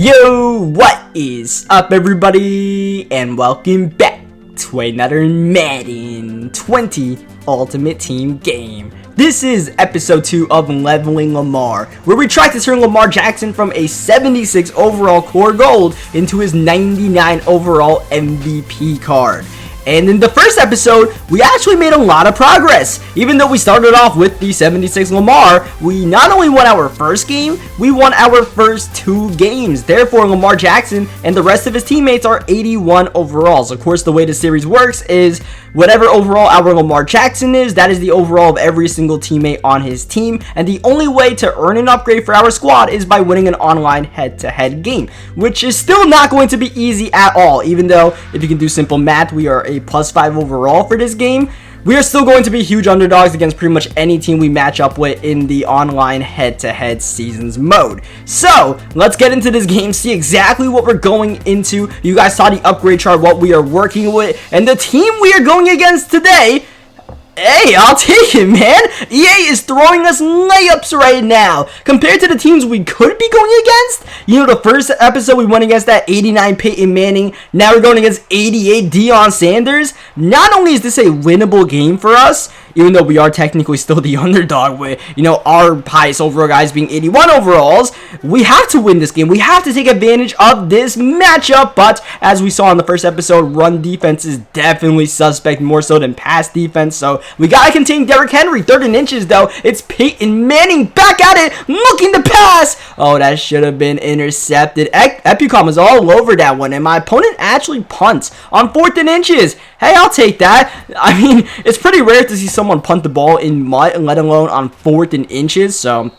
Yo, what is up everybody, and welcome back to another Madden 20 Ultimate Team game. This is episode 2 of Leveling Lamar, where we try to turn Lamar Jackson from a 76 overall core gold into his 99 overall MVP card. And in the first episode, we actually made a lot of progress. Even though we started off with the 76 Lamar, we not only won our first game, we won our first 2 games. Therefore, Lamar Jackson and the rest of his teammates are 81 overalls. Of course, the way the series works is whatever overall our Lamar Jackson is, that is the overall of every single teammate on his team. And the only way to earn an upgrade for our squad is by winning an online head-to-head game, which is still not going to be easy at all. Even though, if you can do simple math, we are a +5 overall for this game, we are still going to be huge underdogs against pretty much any team we match up with in the online head-to-head seasons mode. So let's get into this game, see exactly what we're going into. You guys saw the upgrade chart, what we are working with, and the team we are going against today. Hey, I'll take it, man. EA is throwing us layups right now. Compared to the teams we could be going against, you know, the first episode we went against that 89 Peyton Manning. Now we're going against 88 Deion Sanders. Not only is this a winnable game for us, even though we are technically still the underdog with, you know, our highest overall guys being 81 overalls, we have to win this game. We have to take advantage of this matchup. But as we saw in the first episode, run defense is definitely suspect, more so than pass defense. So we gotta contain Derrick Henry. 3rd and inches though. It's Peyton Manning back at it, looking to pass. Oh, that should have been intercepted. Epicom was all over that one, and my opponent actually punts on 4th and inches. Hey, I'll take that. I mean, it's pretty rare to see someone punt the ball in MUT, let alone on 4th and inches. So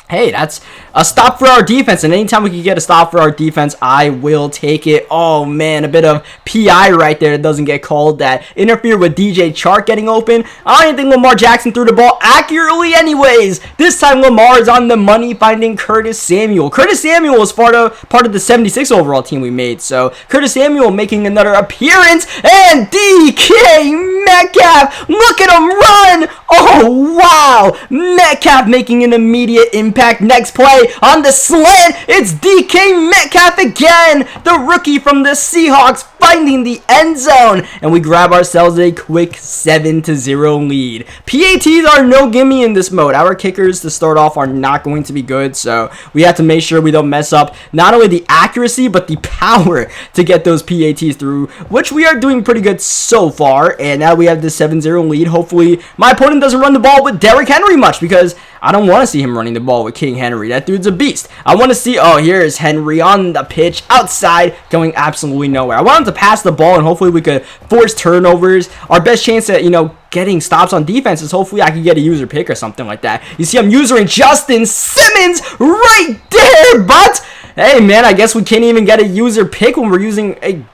hey, that's a stop for our defense, and anytime we can get a stop for our defense, I will take it. Oh man, a bit of PI right there that doesn't get called, that interfered with DJ Chark getting open. I don't even think Lamar Jackson threw the ball accurately anyways. This time Lamar is on the money, finding Curtis Samuel. Curtis Samuel was part of the 76 overall team we made, so Curtis Samuel making another appearance, and DK Metcalf, look at him run. Oh wow, Metcalf making an immediate impact. Next play on the slant, it's DK Metcalf again, the rookie from the Seahawks, finding the end zone, and we grab ourselves a quick 7-0 lead. PATs are no gimme in this mode. Our kickers to start off are not going to be good, so we have to make sure we don't mess up not only the accuracy but the power to get those PATs through, which we are doing pretty good so far. And now we have the 7-0 lead. Hopefully my opponent doesn't run the ball with Derrick Henry much, because I don't want to see him running the ball with King Henry. That dude's a beast. I want to see, oh, here's Henry on the pitch, outside, going absolutely nowhere. I want him to pass the ball, and hopefully we could force turnovers. Our best chance at, you know, getting stops on defense is hopefully I can get a user pick or something like that. You see I'm using Justin Simmons right there, but hey man, I guess we can't even get a user pick when we're using a,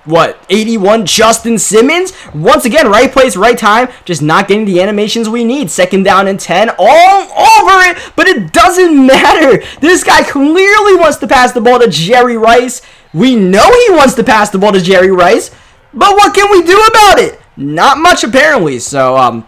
81 Justin Simmons? Once again, right place, right time, just not getting the animations we need. 2nd down and 10, all over it, but it doesn't matter. This guy clearly wants to pass the ball to Jerry Rice. We know he wants to pass the ball to Jerry Rice, but what can we do about it? Not much apparently. So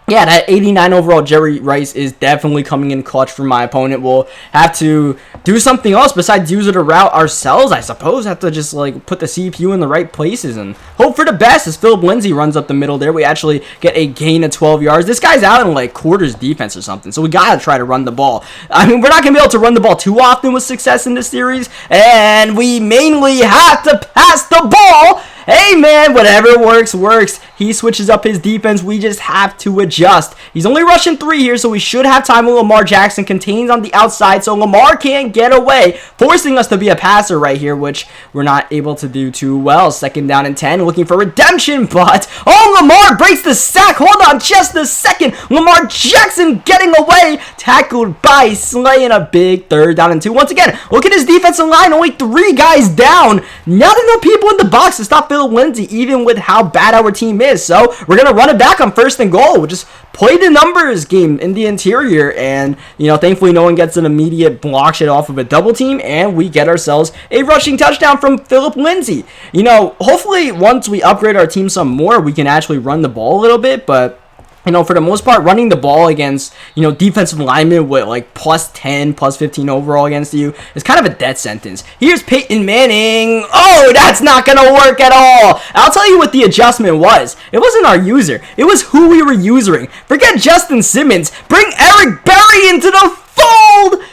yeah, that 89 overall Jerry Rice is definitely coming in clutch for my opponent. We'll have to do something else besides use it to route ourselves, I suppose. Have to just like put the CPU in the right places and hope for the best as Philip Lindsay runs up the middle there. We actually get a gain of 12 yards. This guy's out in like quarters defense or something, so we gotta try to run the ball. I mean, we're not gonna be able to run the ball too often with success in this series, and we mainly have to pass the ball. Hey man, whatever works, works. He switches up his defense. We just have to adjust. He's only rushing 3 here, so we should have time when Lamar Jackson contains on the outside, so Lamar can't get away, forcing us to be a passer right here, which we're not able to do too well. 2nd down and 10, looking for redemption, but oh, Lamar breaks the sack. Hold on just a second. Lamar Jackson getting away, tackled by Slay, in a big 3rd down and 2. Once again, look at his defensive line, only 3 guys down. Not enough people in the box to stop Phil Lindsay, even with how bad our team is. So we're gonna run it back on 1st and goal. We'll just play the numbers game in the interior, and you know, thankfully no one gets an immediate block shit off of a double team, and we get ourselves a rushing touchdown from Philip Lindsay. You know, hopefully once we upgrade our team some more, we can actually run the ball a little bit, but for the most part, running the ball against, defensive linemen with like plus 10, plus 15 overall against you is kind of a death sentence. Here's Peyton Manning. Oh, that's not going to work at all. I'll tell you what the adjustment was. It wasn't our user. It was who we were using. Forget Justin Simmons. Bring Eric Berry into the fold.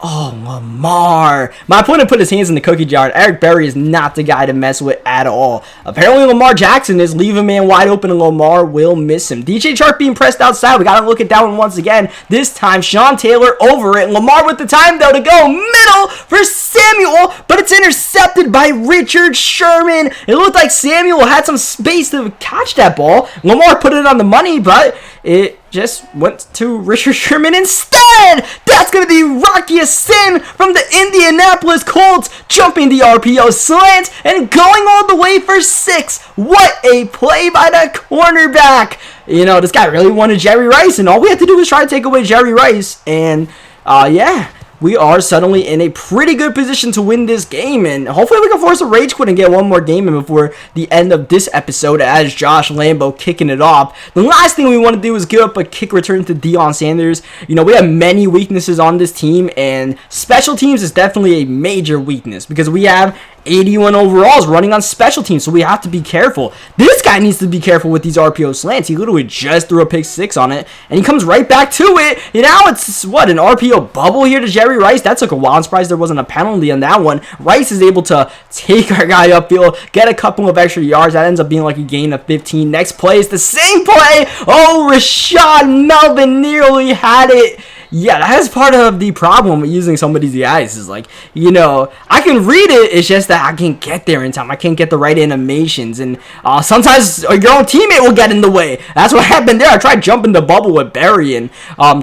Oh, Lamar. My opponent put his hands in the cookie jar. Eric Berry is not the guy to mess with at all. Apparently, Lamar Jackson is. Leave a man wide open, and Lamar will miss him. DJ Chark being pressed outside. We got to look at that one once again. This time, Sean Taylor over it. Lamar with the time, though, to go middle for Samuel, but it's intercepted by Richard Sherman. It looked like Samuel had some space to catch that ball. Lamar put it on the money, but it just went to Richard Sherman instead. That's going to be Rocky Sin from the Indianapolis Colts, jumping the RPO slant and going all the way for 6. What a play by the cornerback. This guy really wanted Jerry Rice, and all we had to do was try to take away Jerry Rice, and yeah, we are suddenly in a pretty good position to win this game, and hopefully we can force a rage quit and get one more game in before the end of this episode as Josh Lambo kicking it off. The last thing we want to do is give up a kick return to Deion Sanders. We have many weaknesses on this team, and special teams is definitely a major weakness because we have 81 overalls running on special teams, so we have to be careful. This guy needs to be careful with these RPO slants. He literally just threw a pick 6 on it, and he comes right back to it. And now it's, an RPO bubble here to Jerry Rice. That took a while. I'm surprised there wasn't a penalty on that one. Rice is able to take our guy upfield, get a couple of extra yards. That ends up being like a gain of 15. Next play is the same play. Oh, Rashad Melvin nearly had it. Yeah, that is part of the problem with using somebody's guys is like, I can read it, it's just that I can't get there in time. I can't get the right animations, and sometimes your own teammate will get in the way. That's what happened there. I tried jumping the bubble with Barry, and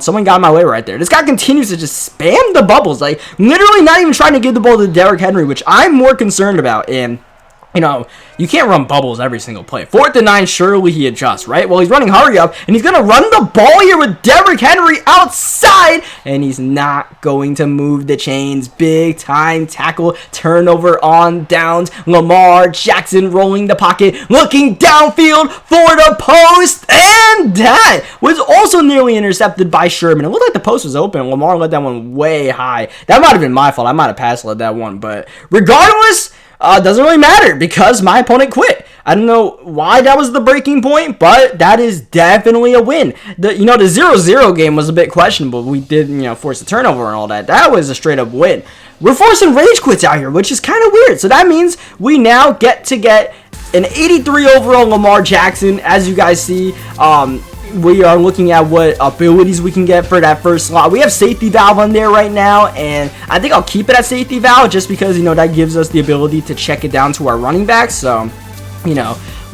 someone got in my way right there. This guy continues to just spam the bubbles, like literally not even trying to give the ball to Derrick Henry, which I'm more concerned about, and you can't run bubbles every single play. 4th and 9, surely he adjusts, right? Well, he's running hurry up, and he's going to run the ball here with Derrick Henry outside, and he's not going to move the chains. Big time tackle, turnover on downs. Lamar Jackson rolling the pocket, looking downfield for the post, and that was also nearly intercepted by Sherman. It looked like the post was open. Lamar let that one way high. That might have been my fault. I might have passed let that one, but regardless, doesn't really matter because my opponent quit. I don't know why that was the breaking point, but that is definitely a win. The 0-0 game was a bit questionable. We did, force a turnover and all that. That was a straight up win. We're forcing rage quits out here, which is kind of weird. So that means we now get an 83 overall Lamar Jackson. As you guys see, we are looking at what abilities we can get for that first slot. We have safety valve on there right now, and I think I'll keep it at safety valve just because, that gives us the ability to check it down to our running backs. So,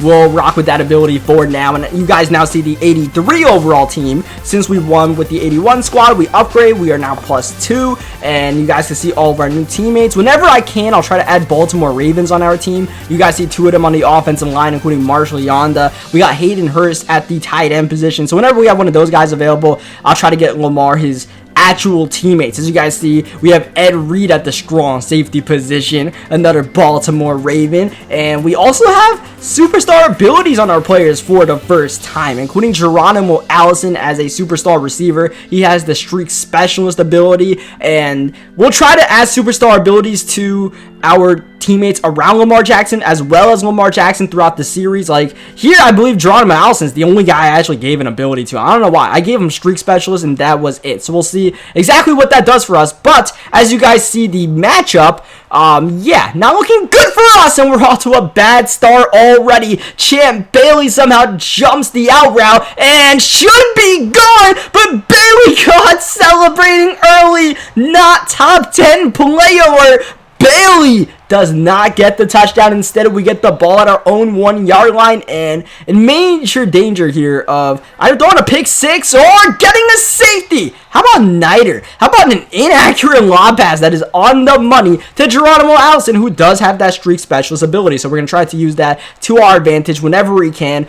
we'll rock with that ability for now. And you guys now see the 83 overall team. Since we won with the 81 squad, we upgrade. We are now +2, and you guys can see all of our new teammates. Whenever I can, I'll try to add Baltimore Ravens on our team. You guys see 2 of them on the offensive line, including Marshall Yonda. We got Hayden Hurst at the tight end position. So whenever we have one of those guys available, I'll try to get Lamar his actual teammates. As you guys see, we have Ed Reed at the strong safety position, another Baltimore Raven, and we also have superstar abilities on our players for the first time, including Geronimo Allison as a superstar receiver. He has the streak specialist ability, and we'll try to add superstar abilities to our teammates around Lamar Jackson as well as Lamar Jackson throughout the series. Like here, I believe Geronimo Allison is the only guy I actually gave an ability to. I don't know why. I gave him streak specialist and that was it. So we'll see exactly what that does for us. But as you guys see the matchup, yeah, not looking good for us, and we're off to a bad start already. Champ Bailey somehow jumps the out route and should be gone, but Bailey caught celebrating early. Not top 10 play alert. Bailey does not get the touchdown. Instead, we get the ball at our own 1-yard line, and in major danger here of either throwing a pick 6 or getting a safety. How about Niter? How about an inaccurate lob pass that is on the money to Geronimo Allison, who does have that streak specialist ability? So we're going to try to use that to our advantage whenever we can,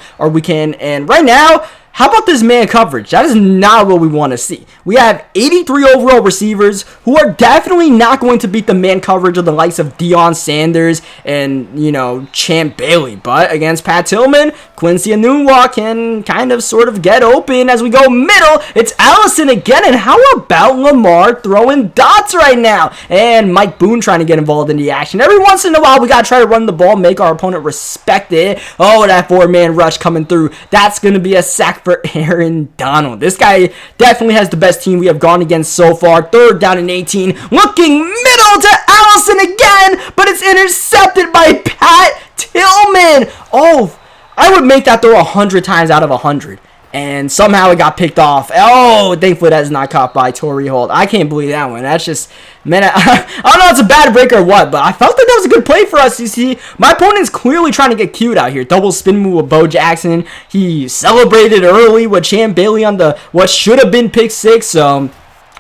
and right now, How about this man coverage? That is not what we want to see. We have 83 overall receivers who are definitely not going to beat the man coverage of the likes of Deion Sanders and, Champ Bailey. But against Pat Tillman, Quincy Enunwa can kind of sort of get open as we go middle. It's Allison again. And how about Lamar throwing dots right now? And Mike Boone trying to get involved in the action. Every once in a while, we got to try to run the ball, make our opponent respect it. Oh, that 4-man rush coming through. That's going to be a sack for Aaron Donald. This guy definitely has the best team we have gone against so far. 3rd down and 18. Looking middle to Allison again, but it's intercepted by Pat Tillman. Oh, I would make that throw 100 times out of 100. And somehow it got picked off. Oh, thankfully that's not caught by Torrey Holt. I can't believe that one. That's just, man, I don't know if it's a bad break or what, but I felt that was a good play for us. You see, my opponent's clearly trying to get cute out here. Double spin move with Bo Jackson. He celebrated early with Champ Bailey on the what should have been pick 6. So,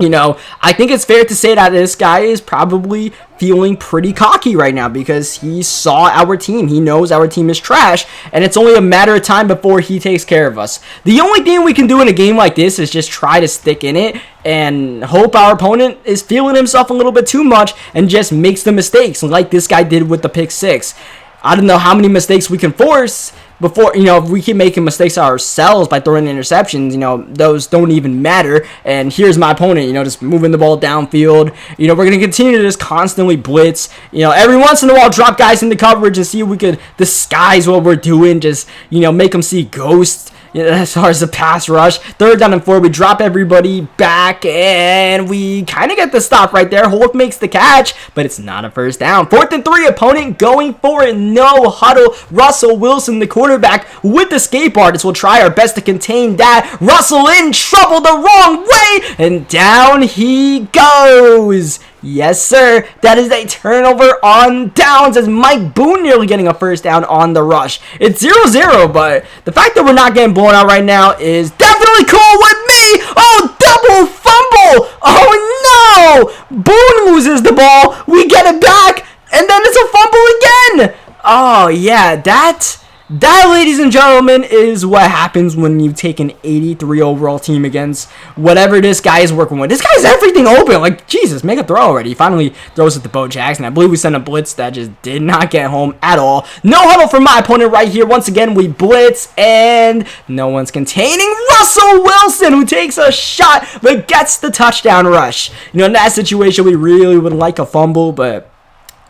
I think it's fair to say that this guy is probably feeling pretty cocky right now because he saw our team. He knows our team is trash, and it's only a matter of time before he takes care of us. The only thing we can do in a game like this is just try to stick in it and hope our opponent is feeling himself a little bit too much and just makes the mistakes like this guy did with the pick 6. I don't know how many mistakes we can force before, if we keep making mistakes ourselves by throwing interceptions, those don't even matter. And here's my opponent, just moving the ball downfield. We're going to continue to just constantly blitz. Every once in a while, drop guys into coverage and see if we could disguise what we're doing. Just, make them see ghosts. As far as the pass rush, 3rd down and 4, we drop everybody back, and we kind of get the stop right there. Holt makes the catch, but it's not a first down. 4th and 3, opponent going for it. No huddle. Russell Wilson, the quarterback, with the escape artist. We'll try our best to contain that. Russell in trouble the wrong way, and down he goes. Yes, sir. That is a turnover on downs as Mike Boone nearly getting a first down on the rush. It's 0-0, but the fact that we're not getting blown out right now is definitely cool with me. Oh, double fumble. Oh, no. Boone loses the ball. We get it back, and then it's a fumble again. Oh, yeah, That, ladies and gentlemen, is what happens when you take an 83 overall team against whatever this guy is working with. This guy's everything open. Like, Jesus, make a throw already. He finally throws it to Bo Jackson. I believe we sent a blitz that just did not get home at all. No huddle for my opponent right here. Once again, we blitz, and no one's containing Russell Wilson, who takes a shot but gets the touchdown rush. In that situation, we really would like a fumble, but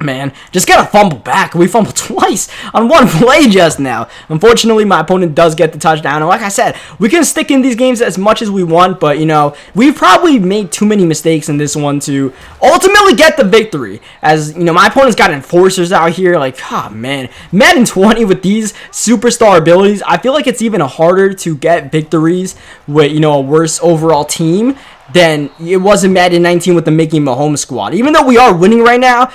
man, just get a fumble back. We fumbled twice on one play just now. Unfortunately, my opponent does get the touchdown. And like I said, we can stick in these games as much as we want, but, we've probably made too many mistakes in this one to ultimately get the victory. As, my opponent's got enforcers out here. Like, man. Madden 20 with these superstar abilities, I feel like it's even harder to get victories with, a worse overall team than it was in Madden 19 with the Mickey Mahomes squad. Even though we are winning right now,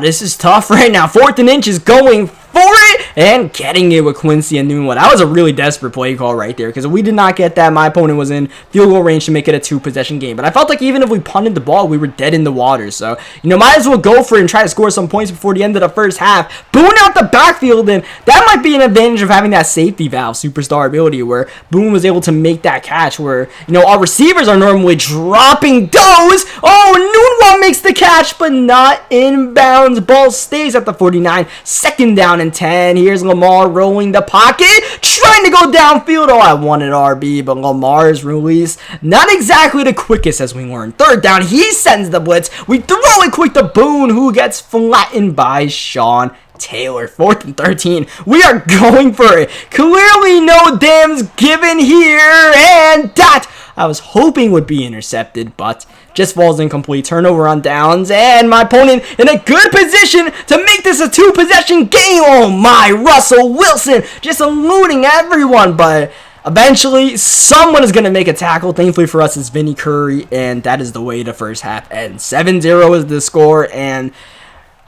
this is tough right now. 4th and inches going for it and getting it with Quincy Enunwa. That was a really desperate play call right there because if we did not get that, my opponent was in field goal range to make it a 2-possession game. But I felt like even if we punted the ball, we were dead in the water. So, might as well go for it and try to score some points before the end of the first half. Boone out the backfield, and that might be an advantage of having that safety valve superstar ability where Boone was able to make that catch where, our receivers are normally dropping those. Oh, Enunwa makes the catch, but not inbounds. Ball stays at the 49. 2nd down and 10. Here's Lamar rolling the pocket, trying to go downfield. Oh, I wanted RB, but Lamar's release not exactly the quickest as we learned. 3rd down, he sends the blitz. We throw it quick to Boone, who gets flattened by Sean Taylor. 4th and 13. We are going for it. Clearly no dams given here, and that I was hoping would be intercepted, but just falls incomplete. Turnover on downs, and my opponent in a good position to make this a 2-possession game. Oh my, Russell Wilson just eluding everyone, but eventually someone is going to make a tackle. Thankfully for us, it's Vinny Curry, and that is the way the first half ends. 7-0 is the score, and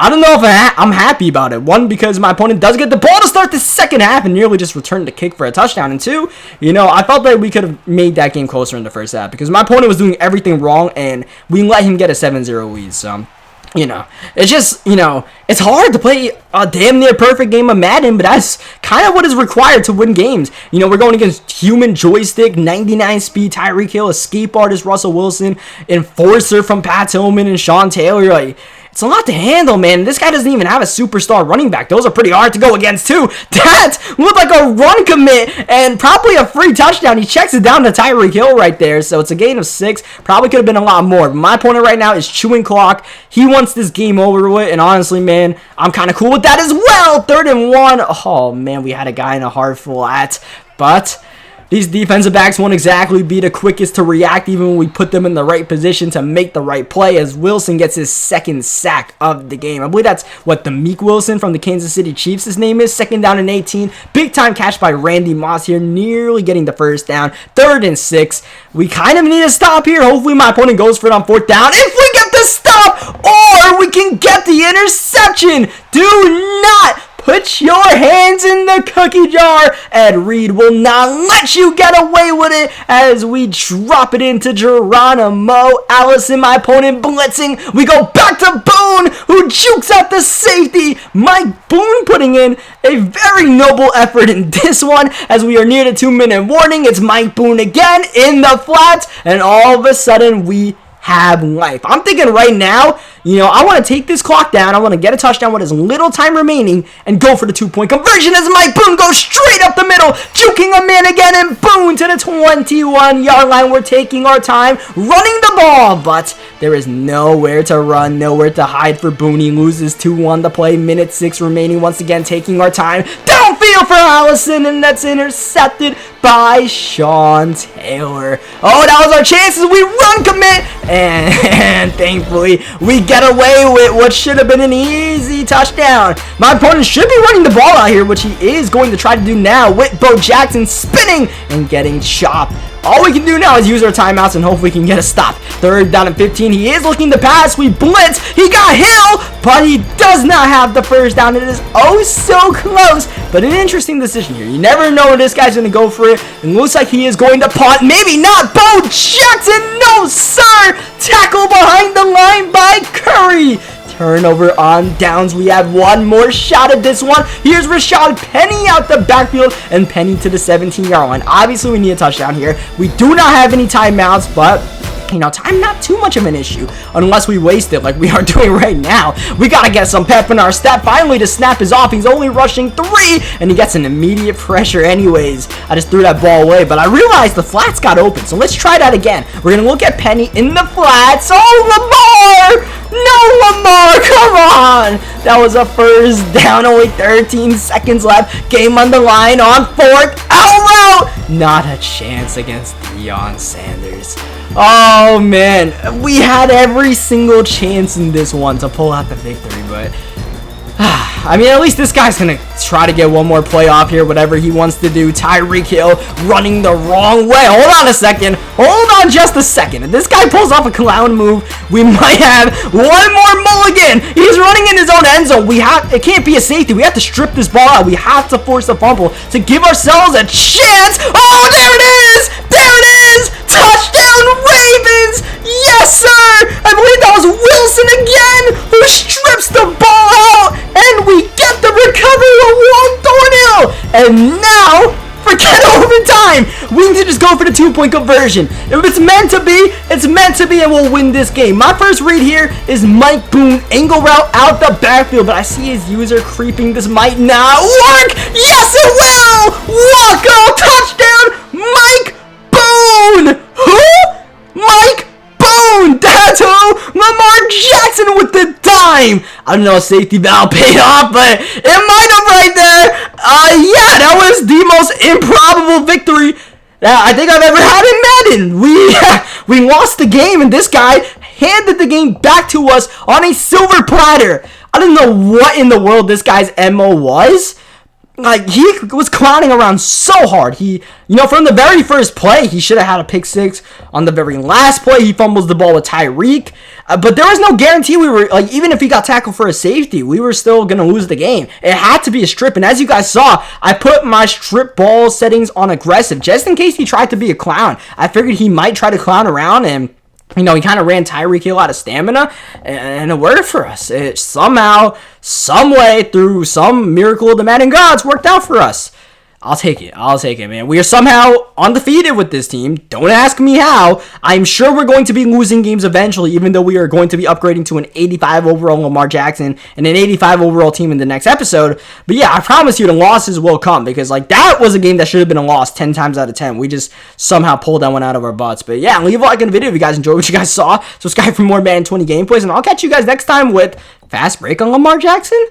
I don't know if I'm happy about it. One, because my opponent does get the ball to start the second half and nearly just returned the kick for a touchdown. And 2, I felt that we could have made that game closer in the first half because my opponent was doing everything wrong and we let him get a 7-0 lead. So it's just, it's hard to play a damn near perfect game of Madden, but that's kind of what is required to win games. We're going against human joystick, 99 speed Tyreek Hill, escape artist Russell Wilson, enforcer from Pat Tillman and Sean Taylor. Like, it's a lot to handle, man. This guy doesn't even have a superstar running back. Those are pretty hard to go against, too. That looked like a run commit and probably a free touchdown. He checks it down to Tyreek Hill right there, so it's a gain of 6. Probably could have been a lot more. But my opponent right now is chewing clock. He wants this game over with, and honestly, man, I'm kind of cool with that as well. 3rd and 1. Oh, man, we had a guy in a hard flat, but these defensive backs won't exactly be the quickest to react even when we put them in the right position to make the right play, as Wilson gets his 2nd sack of the game. I believe that's what the Meek Wilson from the Kansas City Chiefs, his name is. 2nd down and 18. Big time catch by Randy Moss here, nearly getting the 1st down. 3rd and 6. We kind of need a stop here. Hopefully my opponent goes for it on 4th down. If we get the stop, or we can get the interception. Do not put your hands in the cookie jar. Ed Reed will not let you get away with it as we drop it into Geronimo Allison, my opponent, blitzing. We go back to Boone, who jukes out the safety. Mike Boone putting in a very noble effort in this one as we are near the 2-minute warning. It's Mike Boone again in the flats, and all of a sudden we have life. I'm thinking right now, I want to take this clock down. I want to get a touchdown with as little time remaining and go for the 2-point conversion as Mike Boone goes straight up the middle, juking a man again, and Boone to the 21-yard line. We're taking our time running the ball, but there is nowhere to run, nowhere to hide for Boone. He loses 2-1 to play, minute 6 remaining. Once again, taking our time. Downfield for Allison, and that's intercepted by Sean Taylor. Oh, that was our chances. We run commit, and thankfully we get away with what should have been an easy touchdown. My opponent should be running the ball out here, which he is going to try to do now with Bo Jackson spinning and getting chopped. All we can do now is use our timeouts and hope we can get a stop. 3rd down and 15. He is looking to pass. We blitz. He got Hill, but he does not have the 1st down. It is oh so close, but an interesting decision here. You never know when this guy's going to go for it. It looks like he is going to punt. Maybe not. Bo Jackson, no sir. Tackle behind the line by Curry. Turnover on downs. We have one more shot at this one. Here's Rashad Penny out the backfield, and Penny to the 17-yard line. Obviously, we need a touchdown here. We do not have any timeouts, but time not too much of an issue unless we waste it like we are doing right now. We got to get some pep in our step. Finally, the snap is off. He's only rushing 3, and he gets an immediate pressure anyways. I just threw that ball away, but I realized the flats got open, so let's try that again. We're going to look at Penny in the flats. Oh, Lamar! No, Lamar, come on! That was a 1st down, only 13 seconds left. Game on the line on 4th. Out route! Not a chance against Deion Sanders. Oh, man. We had every single chance in this one to pull out the victory, but I mean, at least this guy's going to try to get one more play off here, whatever he wants to do. Tyreek Hill running the wrong way. Hold on a second. Hold on just a second. If this guy pulls off a clown move, we might have one more mulligan. He's running in his own end zone. It can't be a safety. We have to strip this ball out. We have to force a fumble to give ourselves a chance. Oh, there it is. There it is. Touchdown Ravens. Yes, sir. I believe that was Wilson again who strips the ball out, and we get the recovery of Juan Thornhill. And now, forget overtime. We need to just go for the 2-point conversion. If it's meant to be, it's meant to be, and we'll win this game. My first read here is Mike Boone, angle route out the backfield, but I see his user creeping. This might not work. Yes, it will. Walk out, touchdown, Mike Boone. Who? Mike Boone. That's who. Lamar Jackson with the dime. I don't know if safety valve paid off, but it might have right there. Yeah, that was the most improbable victory that I think I've ever had in Madden. We lost the game, and this guy handed the game back to us on a silver platter. I don't know what in the world this guy's MO was. Like, he was clowning around so hard. From the very first play, he should have had a pick 6. On the very last play, he fumbles the ball with Tyreek. But there was no guarantee even if he got tackled for a safety, we were still going to lose the game. It had to be a strip. And as you guys saw, I put my strip ball settings on aggressive just in case he tried to be a clown. I figured he might try to clown around, and You know, he kind of ran Tyreek Hill out of stamina, and it worked for us. It somehow, some way, through some miracle of the Madden gods, worked out for us. I'll take it, man. We are somehow undefeated with this team. Don't ask me how. I'm sure we're going to be losing games eventually, even though we are going to be upgrading to an 85 overall Lamar Jackson and an 85 overall team in the next episode. But yeah, I promise you the losses will come, because like that was a game that should have been a loss 10 times out of 10. We just somehow pulled that one out of our butts. But yeah, leave a like in the video if you guys enjoyed what you guys saw. Subscribe for more Madden 20 gameplays, and I'll catch you guys next time with Fast Break on Lamar Jackson.